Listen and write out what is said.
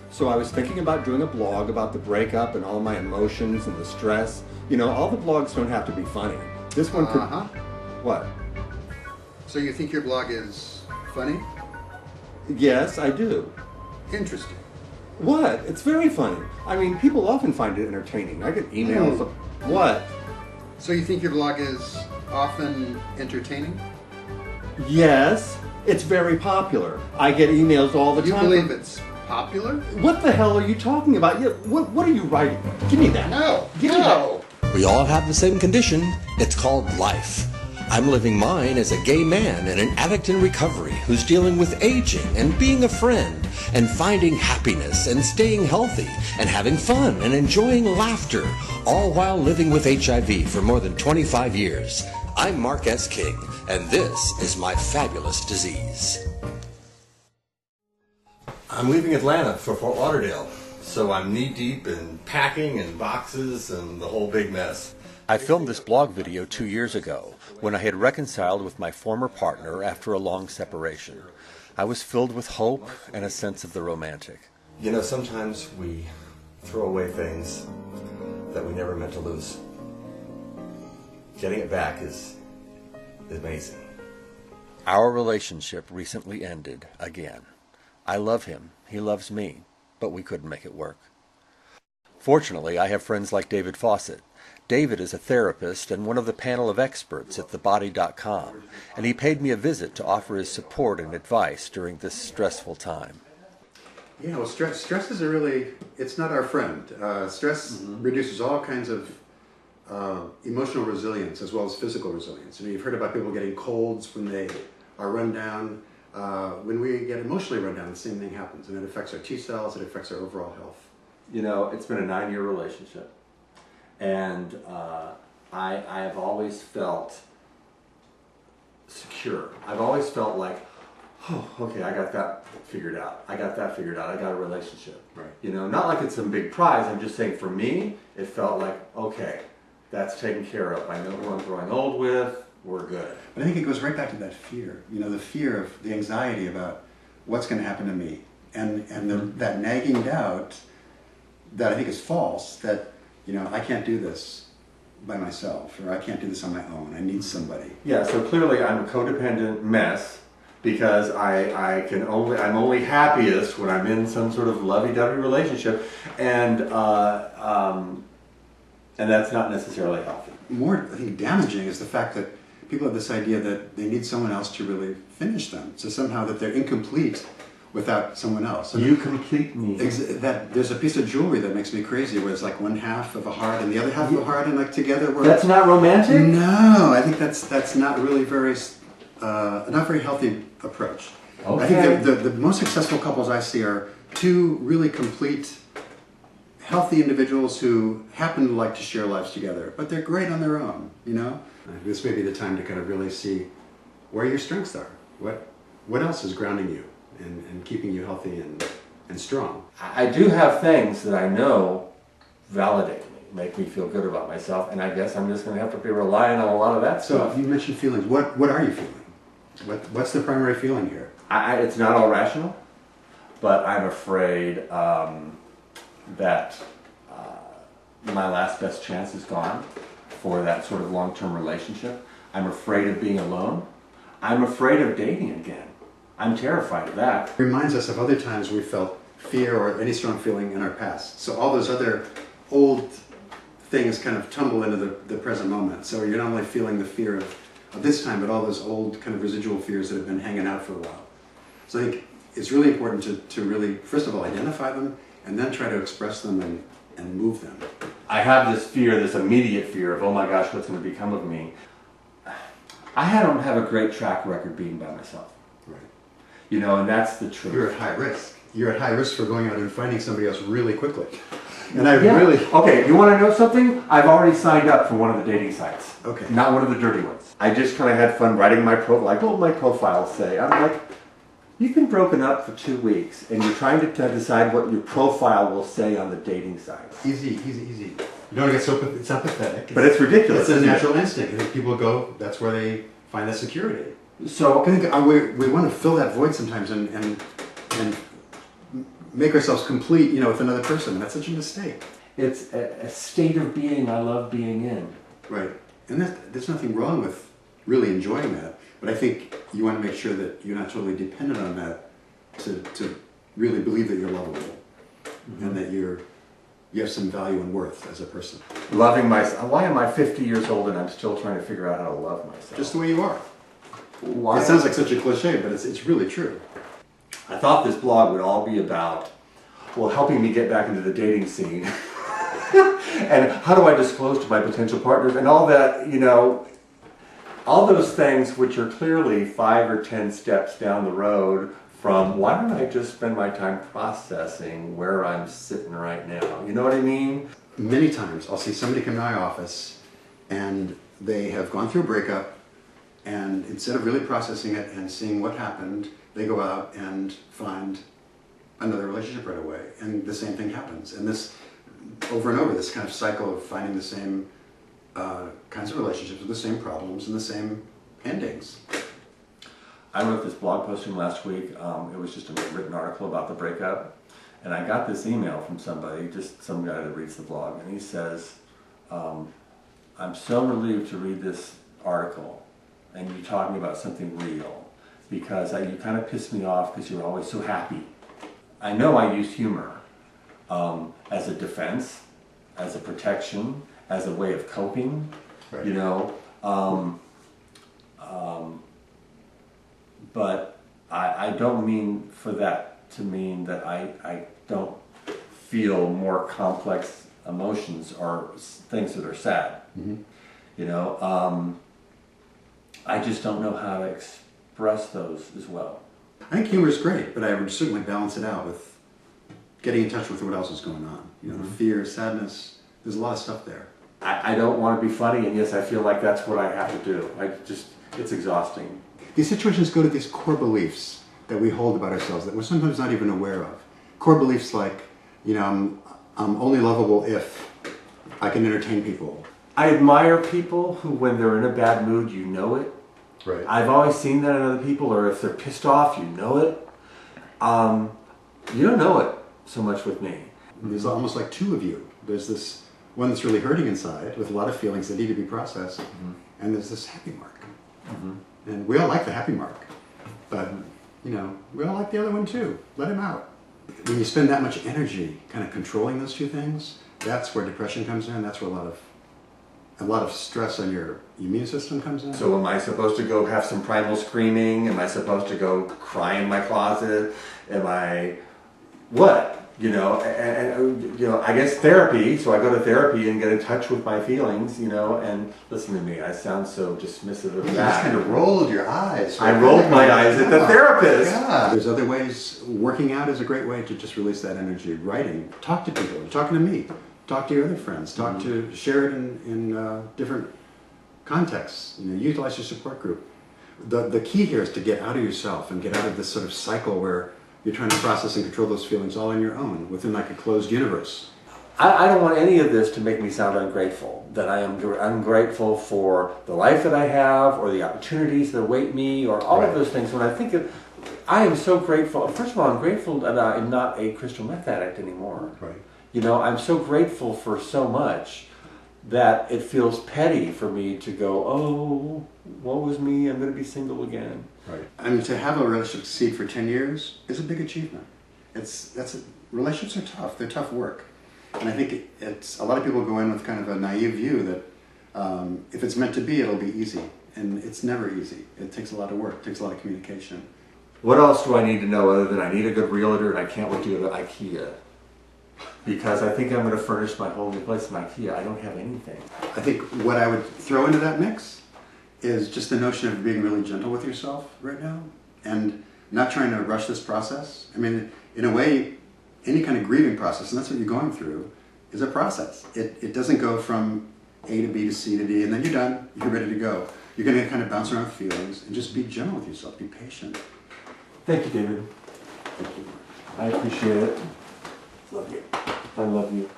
So I was thinking about doing a blog about the breakup and all my emotions and the stress. You know, all the blogs don't have to be funny. This one could... What? So you think your blog is funny? Yes, I do. Interesting. What? It's very funny. I mean, people often find it entertaining. I get emails of... What? So you think your blog is often entertaining? Yes, it's very popular. I get emails all the time. You believe it's popular? What the hell are you talking about? What are you writing? Give me that. No. Give me that. We all have the same condition. It's called life. I'm living mine as a gay man and an addict in recovery who's dealing with aging and being a friend and finding happiness and staying healthy and having fun and enjoying laughter, all while living with HIV for more than 25 years. I'm Mark S. King, and this is my fabulous disease. I'm leaving Atlanta for Fort Lauderdale, so I'm knee-deep in packing and boxes and the whole big mess. I filmed this blog video 2 years ago when I had reconciled with my former partner after a long separation. I was filled with hope and a sense of the romantic. You know, sometimes we throw away things that we never meant to lose. Getting it back is amazing. Our relationship recently ended again. I love him, he loves me, but we couldn't make it work. Fortunately, I have friends like David Fawcett. David is a therapist and one of the panel of experts at thebody.com, and he paid me a visit to offer his support and advice during this stressful time. Yeah, well, stress is it's not our friend. Stress reduces all kinds of emotional resilience as well as physical resilience. You've heard about people getting colds when they are run down. When we get emotionally run down, the same thing happens, and it affects our T cells, it affects our overall health. You know, it's been a 9-year relationship, and I have always felt secure. I've always felt like, oh, okay, I got that figured out. I got that figured out. I got a relationship. Right. You know, not like it's some big prize. I'm just saying, for me, it felt like, okay, that's taken care of. I know who I'm growing old with. We're good. But I think it goes right back to that fear. You know, the fear of the anxiety about what's going to happen to me, and that nagging doubt that I think is false. That, you know, I can't do this by myself, or I can't do this on my own. I need somebody. Yeah. So clearly, I'm a codependent mess because I'm only happiest when I'm in some sort of lovey-dovey relationship, and that's not necessarily healthy. More, I think, damaging is the fact that people have this idea that they need someone else to really finish them. So somehow that they're incomplete without someone else. So you complete me. That there's a piece of jewelry that makes me crazy, where it's like one half of a heart and the other half of a heart, and like together we're... That's not romantic? No, I think that's not really not very healthy approach. Okay. I think the most successful couples I see are two really complete, healthy individuals who happen to like to share lives together, but they're great on their own, you know? This may be the time to kind of really see where your strengths are. What else is grounding you and keeping you healthy and strong? I do have things that I know validate me, make me feel good about myself, and I guess I'm just going to have to be relying on a lot of that stuff. So you mentioned feelings. What are you feeling? What's the primary feeling here? It's not all rational, but I'm afraid that my last best chance is gone for that sort of long-term relationship. I'm afraid of being alone. I'm afraid of dating again. I'm terrified of that. It reminds us of other times we felt fear or any strong feeling in our past. So all those other old things kind of tumble into the present moment. So you're not only feeling the fear of this time, but all those old kind of residual fears that have been hanging out for a while. So I think it's really important to really, first of all, identify them, and then try to express them and move them. I have this fear, this immediate fear of, oh my gosh, what's going to become of me? I don't have a great track record being by myself. Right. You know, and that's the truth. You're at high risk. You're at high risk for going out and finding somebody else really quickly. And really... Okay, you want to know something? I've already signed up for one of the dating sites. Okay. Not one of the dirty ones. I just kind of had fun writing my profile. Like, what will my profile say? I'm like, you've been broken up for 2 weeks, and you're trying to decide what your profile will say on the dating sites. Easy. You don't get so it's not pathetic. But it's ridiculous. It's a natural instinct. I think people go, that's where they find that security. So I think we want to fill that void sometimes and make ourselves complete, with another person. That's such a mistake. It's a state of being I love being in. Right. And there's nothing wrong with really enjoying that. But I think you want to make sure that you're not totally dependent on that to really believe that you're lovable and that you have some value and worth as a person. Loving myself. Why am I 50 years old and I'm still trying to figure out how to love myself? Just the way you are. Why? It sounds like such a cliche, but it's really true. I thought this blog would all be about, helping me get back into the dating scene. And how do I disclose to my potential partners and all that, all those things which are clearly 5 or 10 steps down the road from why don't I just spend my time processing where I'm sitting right now? You know what I mean? Many times I'll see somebody come to my office and they have gone through a breakup, and instead of really processing it and seeing what happened, they go out and find another relationship right away, and the same thing happens. And this, over and over, this kind of cycle of finding the same kinds of relationships with the same problems and the same endings. I wrote this blog posting last week. It was just a written article about the breakup, and I got this email from somebody, just some guy that reads the blog, and he says, I'm so relieved to read this article and you talking about something real, because you kind of pissed me off because you're always so happy. I know I use humor as a defense, as a protection, as a way of coping, right. But I don't mean for that to mean that I don't feel more complex emotions or things that are sad. Mm-hmm. I just don't know how to express those as well. I think humor is great, but I would certainly balance it out with getting in touch with what else is going on. Fear, sadness, there's a lot of stuff there. I don't want to be funny, and yes, I feel like that's what I have to do. It's exhausting. These situations go to these core beliefs that we hold about ourselves that we're sometimes not even aware of. Core beliefs like, I'm only lovable if I can entertain people. I admire people who, when they're in a bad mood, you know it. Right. I've always seen that in other people, or if they're pissed off, you know it. You don't know it so much with me. There's almost like two of you. There's this one that's really hurting inside with a lot of feelings that need to be processed, and there's this happy mark. And we all like the happy mark, but we all like the other one too. Let him out. When you spend that much energy kind of controlling those two things, that's where depression comes in. That's where a lot of stress on your immune system comes in. So am I supposed to go have some primal screaming? Am I supposed to go cry in my closet? Am I what? I guess therapy. So I go to therapy and get in touch with my feelings, and listen to me. I sound so dismissive of that. You just kind of rolled your eyes. I rolled my eyes at the therapist. Yeah. There's other ways. Working out is a great way to just release that energy. Writing. Talk to people. You're talking to me. Talk to your other friends. Share it in different contexts. Utilize your support group. The key here is to get out of yourself and get out of this sort of cycle where you're trying to process and control those feelings all on your own, within like a closed universe. I don't want any of this to make me sound ungrateful, that I am ungrateful for the life that I have, or the opportunities that await me, or all of those things. When I think of, I am so grateful. First of all, I'm grateful that I'm not a crystal meth addict anymore. Right. I'm so grateful for so much that it feels petty for me to go, oh, woe is me, I'm going to be single again. Right. I mean, to have a relationship succeed for 10 years is a big achievement. Relationships are tough. They're tough work. And I think a lot of people go in with kind of a naive view that if it's meant to be, it'll be easy. And it's never easy. It takes a lot of work. It takes a lot of communication. What else do I need to know other than I need a good realtor and I can't wait to go to IKEA? Because I think I'm going to furnish my whole new place in IKEA. I don't have anything. I think what I would throw into that mix is just the notion of being really gentle with yourself right now and not trying to rush this process. I mean, in a way, any kind of grieving process, and that's what you're going through, is a process. It doesn't go from A to B to C to D, and then you're done, you're ready to go. You're going to kind of bounce around with feelings and just be gentle with yourself, be patient. Thank you, David. Thank you. I appreciate it. Love you. I love you.